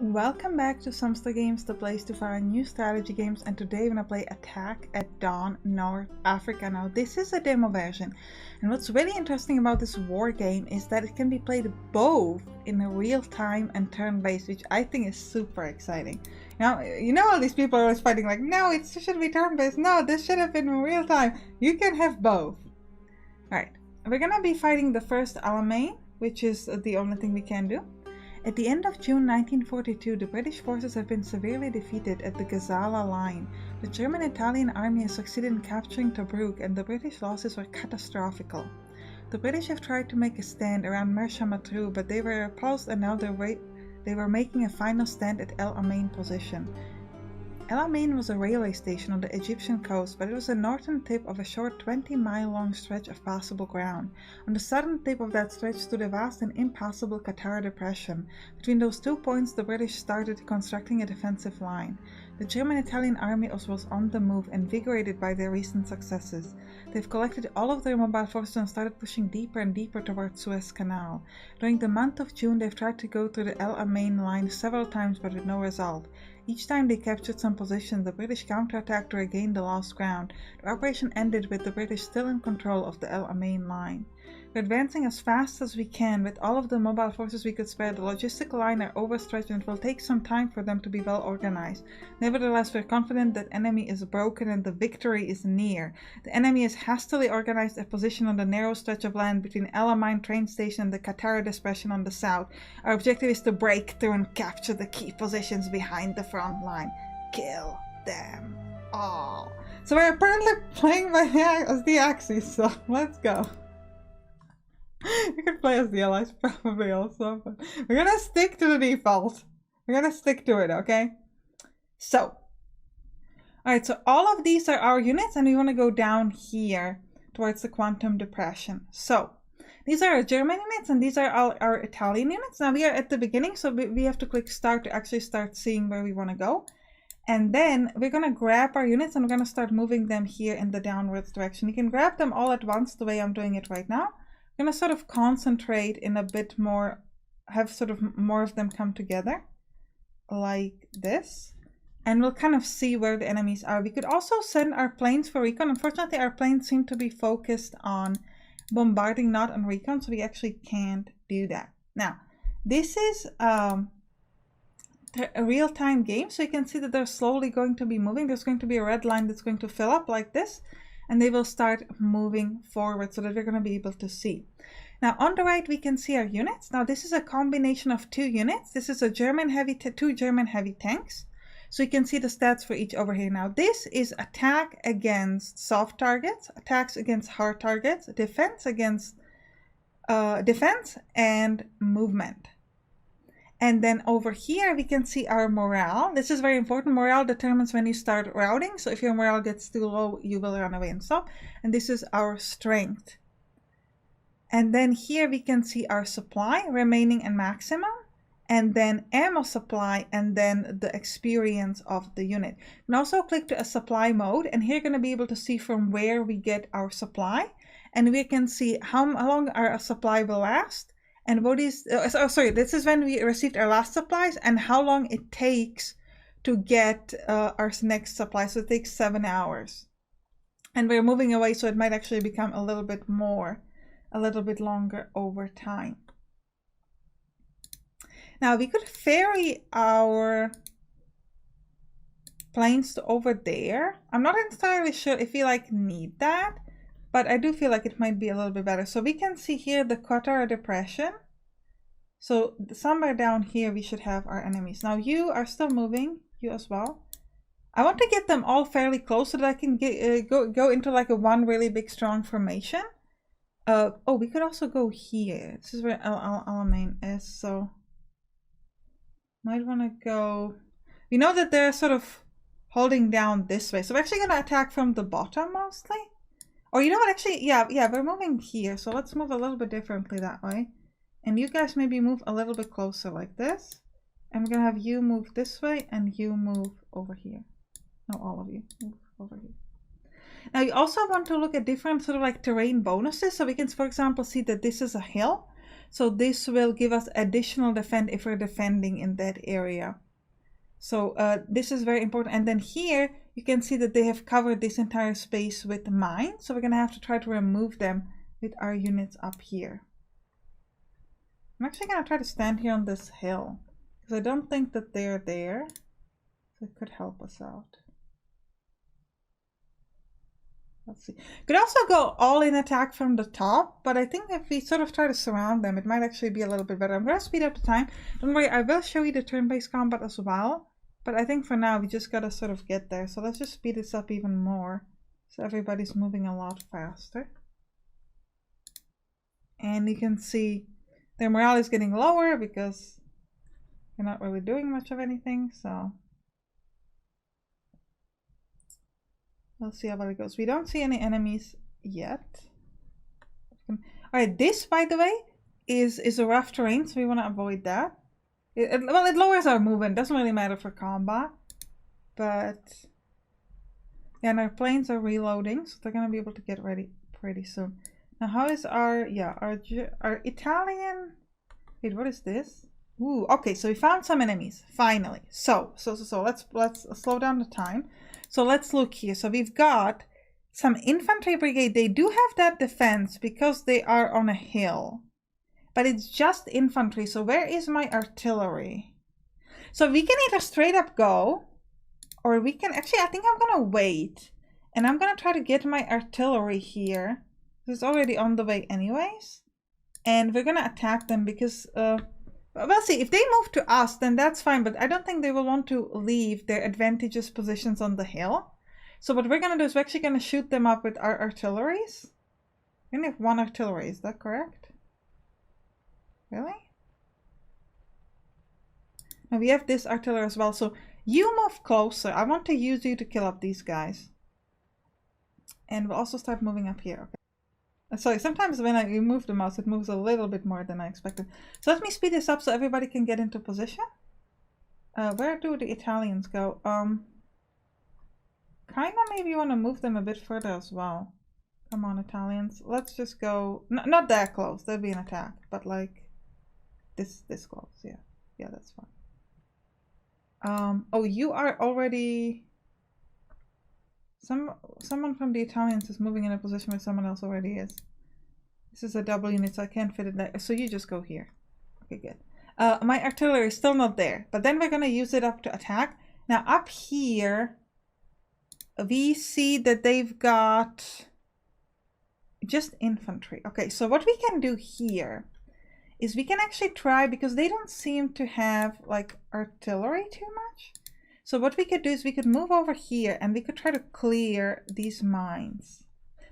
Welcome back to Sampstra Games, the place to find new strategy games, and today we're gonna play Attack at Dawn, North Africa. Now this is a demo version, and what's really interesting about this war game is that it can be played both in real time and turn-based, which I think is super exciting. Now, you know all these people are always fighting like, no, it should be turn-based, no, this should have been in real time. You can have both. Alright, we're gonna be fighting the first Alamein, which is the only thing we can do. At the end of June 1942, the British forces have been severely defeated at the Gazala line. The German-Italian army has succeeded in capturing Tobruk, and the British losses were catastrophical. The British have tried to make a stand around Mersa Matruh, but they were repulsed, and now they were making a final stand at El Alamein position. El Alamein was a railway station on the Egyptian coast, but it was the northern tip of a short 20-mile-long stretch of passable ground. On the southern tip of that stretch stood a vast and impassable Qatar depression. Between those 2 points, the British started constructing a defensive line. The German-Italian army was on the move, invigorated by their recent successes. They've collected all of their mobile forces and started pushing deeper and deeper towards Suez Canal. During the month of June, they've tried to go through the El Alamein line several times, but with no result. Each time they captured some position, the British counterattacked to regain the lost ground. The operation ended with the British still in control of the El Alamein line. We're advancing as fast as we can. With all of the mobile forces we could spare, the logistic line are overstretched and it will take some time for them to be well organized. Nevertheless, we're confident that enemy is broken and the victory is near. The enemy has hastily organized a position on the narrow stretch of land between El Alamein train station and the Qatar depression on the south. Our objective is to break through and capture the key positions behind the front line. Kill them all. So we're apparently playing as the Axis, so let's go. You could play as the Allies probably also, but we're gonna stick to the default. We're gonna stick to it, okay? So, alright, so all of these are our units, and we want to go down here towards the Quantum Depression. So, these are our German units, and these are our Italian units. Now, we are at the beginning, so we have to click start to actually start seeing where we want to go. And then we're going to grab our units, and we're going to start moving them here in the downwards direction. You can grab them all at once the way I'm doing it right now. I'm going to sort of concentrate in a bit more, have sort of more of them come together like this, and we'll kind of see where the enemies are. We could also send our planes for recon. Unfortunately, our planes seem to be focused on bombarding, not on recon, so we actually can't do that. Now, this is a real-time game, so you can see that they're slowly going to be moving. There's going to be a red line that's going to fill up like this, and they will start moving forward so that we're going to be able to see. Now on the right we can see our units. Now this is a combination of two units. This is a two German heavy tanks. So you can see the stats for each over here. Now this is attack against soft targets, attacks against hard targets, defense against defense, and movement. And then over here we can see our morale. This is very important. Morale determines when you start routing. So if your morale gets too low, you will run away and stop. And this is our strength. And then here we can see our supply, remaining and maximum. And then ammo supply, and then the experience of the unit. You can also click to a supply mode. And here you're going to be able to see from where we get our supply. And we can see how long our supply will last. And what is, this is when we received our last supplies and how long it takes to get our next supply. So it takes 7 hours. And we're moving away, so it might actually become a little bit longer over time. Now we could ferry our planes to over there. I'm not entirely sure if we need that. But I do feel like it might be a little bit better. So we can see here the Qatar depression. So somewhere down here we should have our enemies. Now you are still moving, you as well. I want to get them all fairly close so that I can get, go into like a one really big strong formation. Oh, we could also go here. This is where El Alamein is, so might want to go. We know that they're sort of holding down this way. So we're actually going to attack from the bottom mostly. Or you know what, actually, yeah, we're moving here. So let's move a little bit differently that way. And you guys maybe move a little bit closer like this. And we're going to have you move this way and you move over here. No, all of you move over here. Now you also want to look at different sort of like terrain bonuses. So we can, for example, see that this is a hill. So this will give us additional defense if we're defending in that area. So this is very important. And then here you can see that they have covered this entire space with mines. So we're going to have to try to remove them with our units up here. I'm actually going to try to stand here on this hill because I don't think that they're there. So it could help us out. Let's see. Could also go all in attack from the top, but I think if we sort of try to surround them, it might actually be a little bit better. I'm going to speed up the time. Don't worry, I will show you the turn-based combat as well. But I think for now, we just got to sort of get there. So let's just speed this up even more. So everybody's moving a lot faster. And you can see their morale is getting lower because they're not really doing much of anything. So we'll see how well it goes. We don't see any enemies yet. Alright, this, by the way, is a rough terrain, so we want to avoid that. Well, it lowers our movement. Doesn't really matter for combat. But yeah, and our planes are reloading, so they're going to be able to get ready pretty soon. Now, how is our Italian... Wait, what is this? Ooh, okay, so we found some enemies, finally. So let's slow down the time. So let's look here. So we've got some infantry brigade. They do have that defense because they are on a hill. But it's just infantry. So where is my artillery? So we can either straight up go, or we can... Actually, I think I'm going to wait. And I'm going to try to get my artillery here. It's already on the way anyways. And we're going to attack them because... we'll see. If they move to us, then that's fine. But I don't think they will want to leave their advantageous positions on the hill. So what we're going to do is we're actually going to shoot them up with our artilleries. We only have one artillery. Is that correct? Really? Now we have this artillery as well. So you move closer. I want to use you to kill up these guys. And we'll also start moving up here. Okay. Sorry, sometimes when I move the mouse, it moves a little bit more than I expected. So let me speed this up so everybody can get into position. Where do the Italians go? Kind of maybe want to move them a bit further as well. Come on, Italians. Let's just go... not that close. That'd be an attack. But like... This close. Yeah. Yeah, that's fine. Oh, you are already... Someone from the Italians is moving in a position where someone else already is. This is a double unit, so I can't fit it there. So you just go here. Okay, good. My artillery is still not there, but then we're going to use it up to attack. Now up here, we see that they've got just infantry. Okay, so what we can do here is we can actually try, because they don't seem to have like artillery too much. So what we could do is we could move over here and we could try to clear these mines.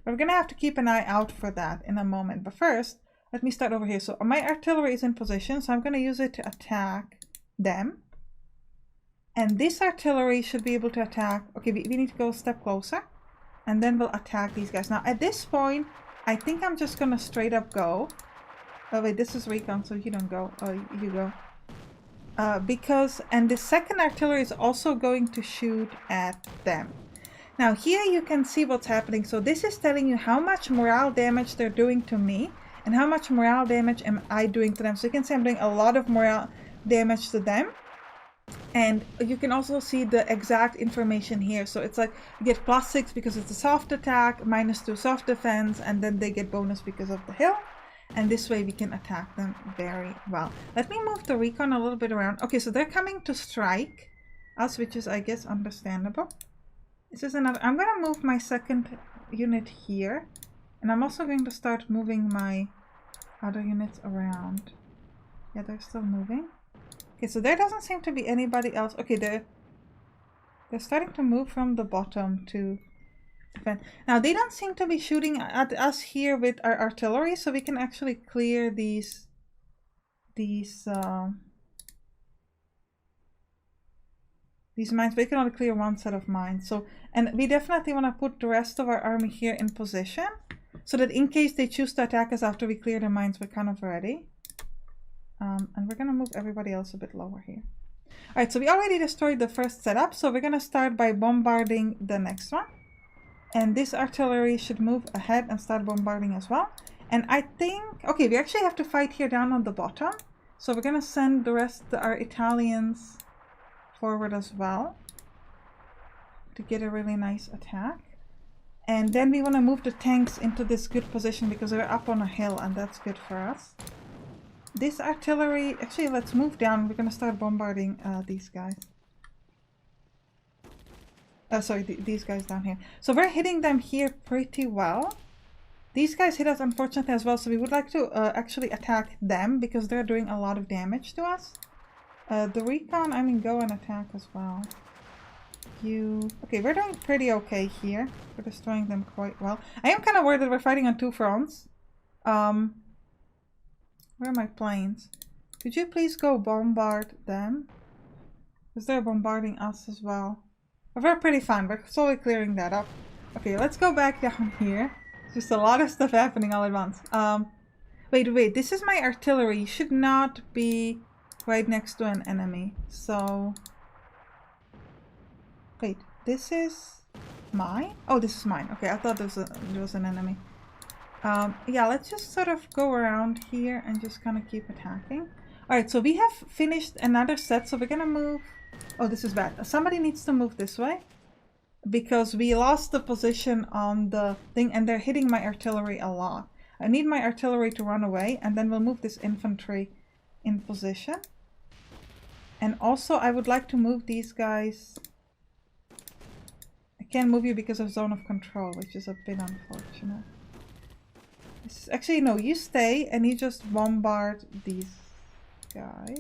But we're going to have to keep an eye out for that in a moment. But first, let me start over here. So my artillery is in position, so I'm going to use it to attack them. And this artillery should be able to attack... Okay, we need to go a step closer. And then we'll attack these guys. Now, at this point, I think I'm just going to straight up go. Oh, wait, this is recon, so you don't go. Oh, you go. And the second artillery is also going to shoot at them. Now, here you can see what's happening. So this is telling you how much morale damage they're doing to me and how much morale damage am I doing to them. So you can see I'm doing a lot of morale damage to them. And you can also see the exact information here. So it's like you get +6 because it's a soft attack, -2 soft defense, and then they get bonus because of the hill. And this way we can attack them very well. Let me move the recon a little bit around. Okay, so they're coming to strike us, which is, I guess, understandable. This is another... I'm going to move my second unit here. And I'm also going to start moving my other units around. Yeah, they're still moving. Okay, so there doesn't seem to be anybody else. Okay, they're starting to move from the bottom to defend. Now, they don't seem to be shooting at us here with our artillery, so we can actually clear these mines. We can only clear one set of mines. So, and we definitely want to put the rest of our army here in position, so that in case they choose to attack us after we clear the mines, we're kind of ready. And we're going to move everybody else a bit lower here. Alright, so we already destroyed the first setup, so we're going to start by bombarding the next one. And this artillery should move ahead and start bombarding as well. And I think, okay, we actually have to fight here down on the bottom. So we're gonna send the rest of our Italians forward as well to get a really nice attack. And then we want to move the tanks into this good position because they're up on a hill, and that's good for us. This artillery, actually let's move down. We're gonna start bombarding these guys. Sorry, these guys down here. So we're hitting them here pretty well. These guys hit us unfortunately as well, so we would like to actually attack them because they're doing a lot of damage to us. The recon, I mean, go and attack as well. Okay, we're doing pretty okay here. We're destroying them quite well. I am kind of worried that we're fighting on two fronts. Where are my planes? Could you please go bombard them? Because they're bombarding us as well. But we're pretty fine. We're slowly clearing that up. Okay, let's go back down here. Just a lot of stuff happening all at once. Wait. This is my artillery. You should not be right next to an enemy. So... Wait, this is mine? Oh, this is mine. Okay, I thought there was an enemy. Yeah, let's just sort of go around here and just kind of keep attacking. Alright, so we have finished another set, so we're gonna move... Oh, this is bad. Somebody needs to move this way. Because we lost the position on the thing and they're hitting my artillery a lot. I need my artillery to run away and then we'll move this infantry in position. And also I would like to move these guys... I can't move you because of zone of control, which is a bit unfortunate. Actually, no, you stay and you just bombard these guys.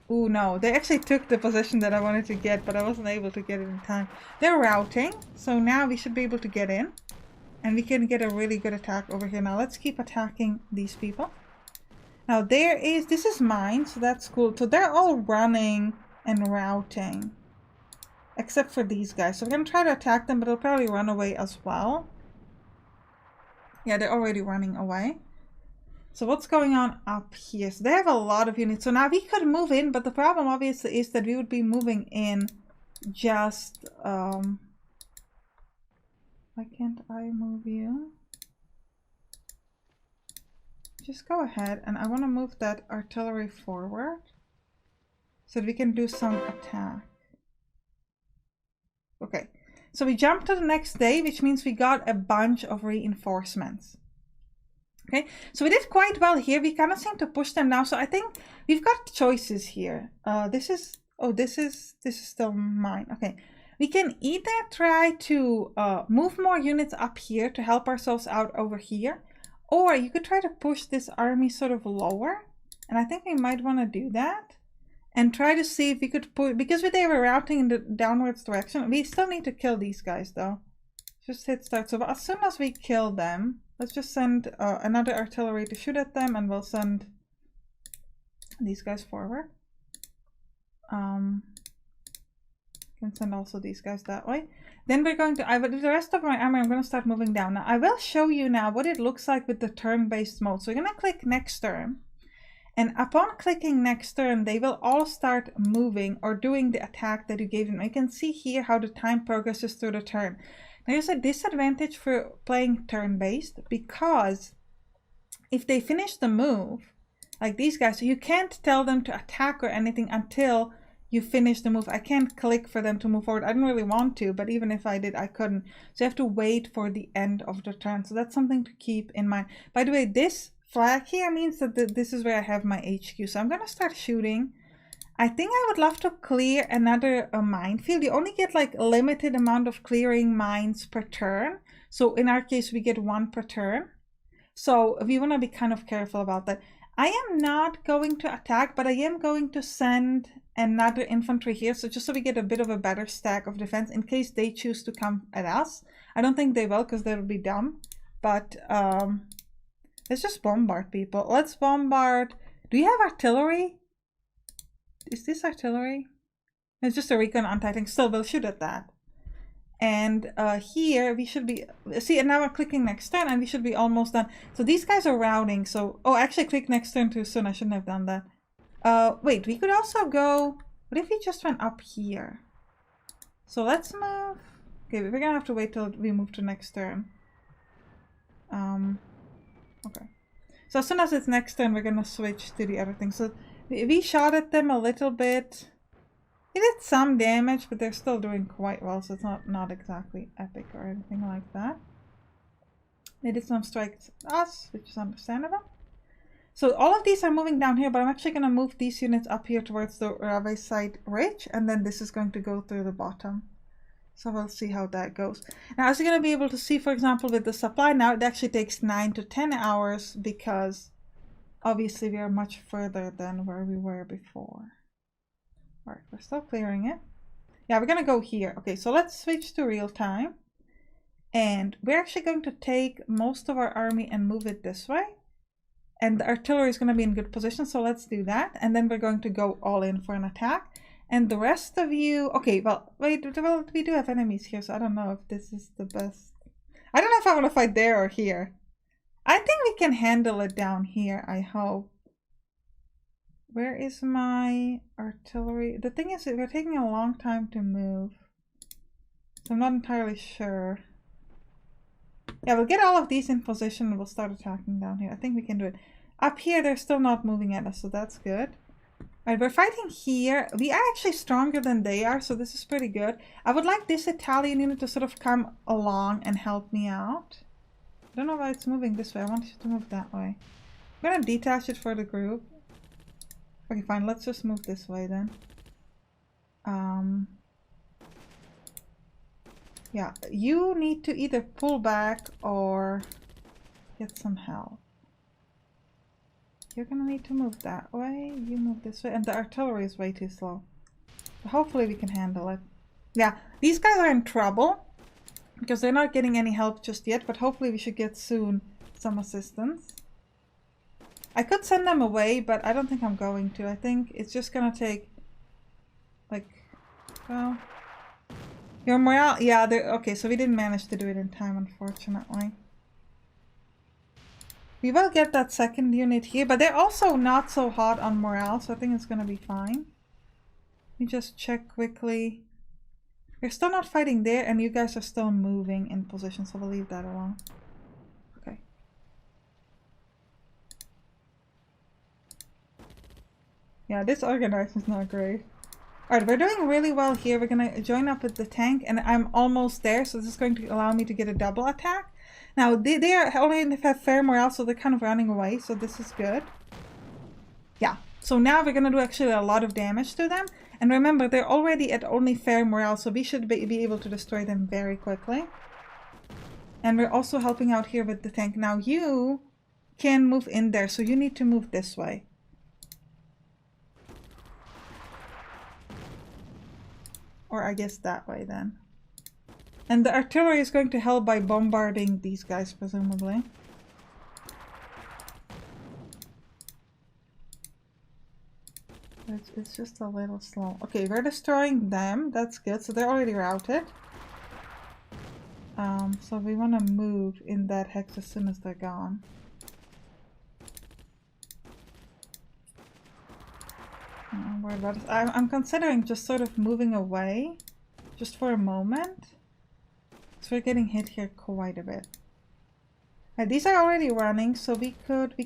Ooh, no, they actually took the position that I wanted to get, but I wasn't able to get it in time. They're routing, so now we should be able to get in. And we can get a really good attack over here. Now let's keep attacking these people. Now this is mine, so that's cool. So they're all running and routing. Except for these guys. So we're going to try to attack them, but they'll probably run away as well. Yeah, they're already running away. So what's going on up here? So they have a lot of units. So now we could move in, but the problem obviously is that we would be moving in just... Why can't I move you? Just go ahead, and I want to move that artillery forward so that we can do some attack. Okay, so we jumped to the next day, which means we got a bunch of reinforcements. Okay, so we did quite well here. We kind of seem to push them now, so I think we've got choices here. This is still mine. Okay, we can either try to move more units up here to help ourselves out over here, or you could try to push this army sort of lower, and I think we might want to do that. And try to see if we could put, because they were routing in the downwards direction. We still need to kill these guys though. Just hit start. So as soon as we kill them, let's just send another artillery to shoot at them, and we'll send these guys forward. Can send also these guys that way. Then we're going to, the rest of my army, I'm going to start moving down. Now I will show you now what it looks like with the turn-based mode. So we're going to click next turn. And upon clicking next turn, they will all start moving or doing the attack that you gave them. You can see here how the time progresses through the turn. Now, there's a disadvantage for playing turn-based because if they finish the move, like these guys, so you can't tell them to attack or anything until you finish the move. I can't click for them to move forward. I didn't really want to, but even if I did, I couldn't. So you have to wait for the end of the turn. So that's something to keep in mind. By the way, this flag here means that this is where I have my HQ. So I'm going to start shooting. I think I would love to clear another minefield. You only get like a limited amount of clearing mines per turn. So in our case, we get 1 per turn. So we want to be kind of careful about that. I am not going to attack, but I am going to send another infantry here. So just so we get a bit of a better stack of defense in case they choose to come at us. I don't think they will because that would be dumb. But let's just bombard people. Let's bombard. Do you have artillery? Is this artillery? It's just a recon anti-tank. Still, we'll shoot at that. And here we should be, see, and now we're clicking next turn and we should be almost done. So these guys are routing. So, oh, actually click next turn too soon. I shouldn't have done that. Wait, we could also go, what if we just went up here? So let's move. Okay, we're gonna have to wait till we move to next turn. Okay. So as soon as it's next turn, we're gonna switch to the other thing. So we shot at them a little bit. It did some damage, but they're still doing quite well, so it's not exactly epic or anything like that. They did some strikes at us, which is understandable. So all of these are moving down here, but I'm actually going to move these units up here towards the Riverside Ridge, and then this is going to go through the bottom. So we'll see how that goes. Now, as you're going to be able to see, for example, with the supply now, it actually takes 9 to 10 hours because obviously we are much further than where we were before. All right, we're still clearing it. Yeah, we're going to go here. Okay, so let's switch to real time. And we're actually going to take most of our army and move it this way. And the artillery is going to be in good position, so let's do that. And then we're going to go all in for an attack. And the rest of you... Okay, well, wait, well, we do have enemies here, so I don't know if this is the best. I don't know if I want to fight there or here. I think we can handle it down here, I hope. Where is my artillery? The thing is, we're taking a long time to move. So I'm not entirely sure. Yeah, we'll get all of these in position and we'll start attacking down here. I think we can do it. Up here, they're still not moving at us, so that's good. Alright, we're fighting here. We are actually stronger than they are, so this is pretty good. I would like this Italian unit to sort of come along and help me out. I don't know why it's moving this way. I want it to move that way. I'm going to detach it for the group. Okay, fine. Let's just move this way then. Yeah, you need to either pull back or get some help. You're gonna need to move that way. You move this way. And the artillery is way too slow. But hopefully we can handle it. Yeah, these guys are in trouble because they're not getting any help just yet, but hopefully we should get soon some assistance. I could send them away, but I don't think I'm going to. I think it's just gonna take, like, well, your morale, yeah, okay, so we didn't manage to do it in time, unfortunately. We will get that second unit here, but they're also not so hot on morale, so I think it's gonna be fine. Let me just check quickly. We're still not fighting there, and you guys are still moving in position, so we'll leave that alone. Okay. Yeah, this organization is not great. Alright, we're doing really well here. We're gonna join up with the tank, and I'm almost there, so this is going to allow me to get a double attack. Now, they are only have fair morale, so they're kind of running away, so this is good. Yeah, so now we're gonna do actually a lot of damage to them. And remember, they're already at only fair morale, so we should be able to destroy them very quickly. And we're also helping out here with the tank. Now, you can move in there, so you need to move this way. Or I guess that way then. And the artillery is going to help by bombarding these guys, presumably. It's just a little slow. Okay, we're destroying them. That's good. So they're already routed. So we want to move in that hex as soon as they're gone. I'm worried about this. I'm considering just sort of moving away, just for a moment. So we're getting hit here quite a bit. These are already running, so we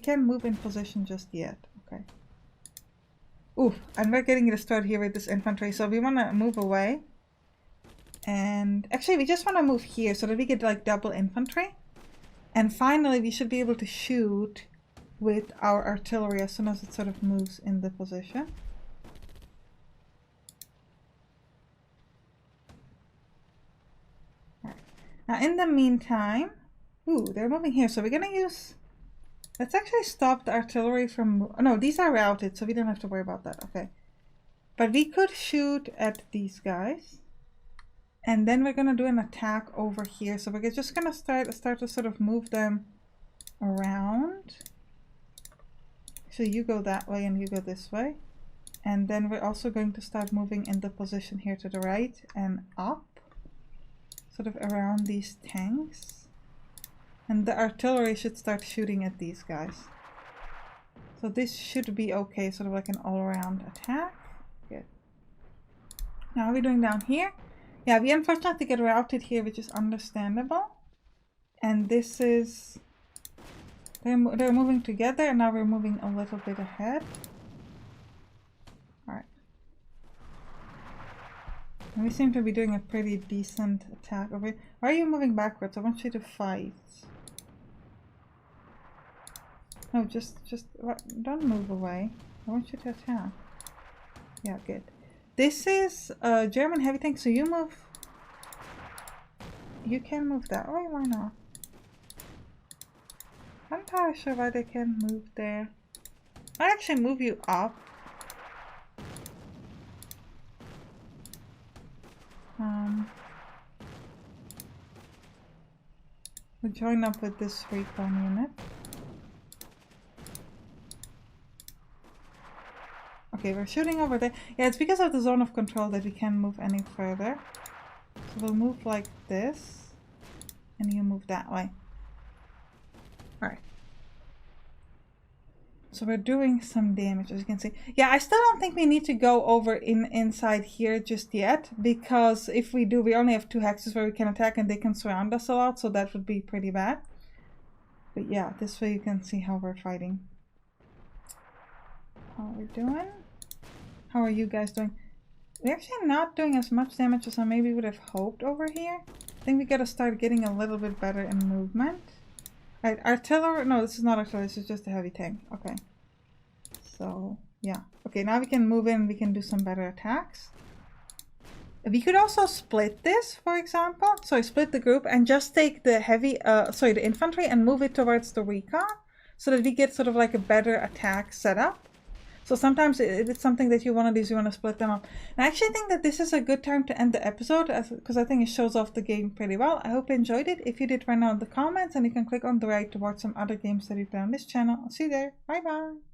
can move in position just yet. Okay. Ooh, and we're getting destroyed here with this infantry, so we want to move away. And actually, we just want to move here so that we get like double infantry. And finally, we should be able to shoot with our artillery as soon as it sort of moves in the position. Now, in the meantime, ooh, they're moving here, so we're gonna use... Let's actually stop the artillery from... Oh, no, these are routed, so we don't have to worry about that. Okay. But we could shoot at these guys. And then we're gonna do an attack over here. So we're just gonna start to sort of move them around. So you go that way and you go this way. And then we're also going to start moving in the position here to the right and up. Sort of around these tanks. And the artillery should start shooting at these guys. So this should be okay, sort of like an all-around attack. Good. Now, how are we doing down here? Yeah, we unfortunately get routed here, which is understandable. And this is They're moving together, and now we're moving a little bit ahead. Alright. And we seem to be doing a pretty decent attack over here. Why are you moving backwards? I want you to fight. No, just don't move away. I want you to attack. Yeah, good. This is a German heavy tank, so you move. You can move that way, why not? I'm not entirely sure why they can move there. I'll actually move you up. We'll join up with this recon unit. Okay, we're shooting over there. Yeah, it's because of the zone of control that we can't move any further. So we'll move like this. And you move that way. Alright. So we're doing some damage, as you can see. Yeah, I still don't think we need to go over inside here just yet. Because if we do, we only have 2 hexes where we can attack and they can surround us a lot. So that would be pretty bad. But yeah, this way you can see how we're fighting. How are we doing? How are you guys doing? We're actually not doing as much damage as I maybe would have hoped over here. I think we gotta start getting a little bit better in movement. Right, artillery. No, this is not artillery, this is just a heavy tank. Okay. So, yeah. Okay, now we can move in, we can do some better attacks. We could also split this, for example. So split the group and just take the heavy, the infantry and move it towards the recon. So that we get sort of like a better attack setup. So sometimes it's something that you want to do, so you want to split them up. And I actually think that this is a good time to end the episode, because I think it shows off the game pretty well. I hope you enjoyed it. If you did, write down in the comments, and you can click on the right to watch some other games that we play on this channel. I'll see you there. Bye bye.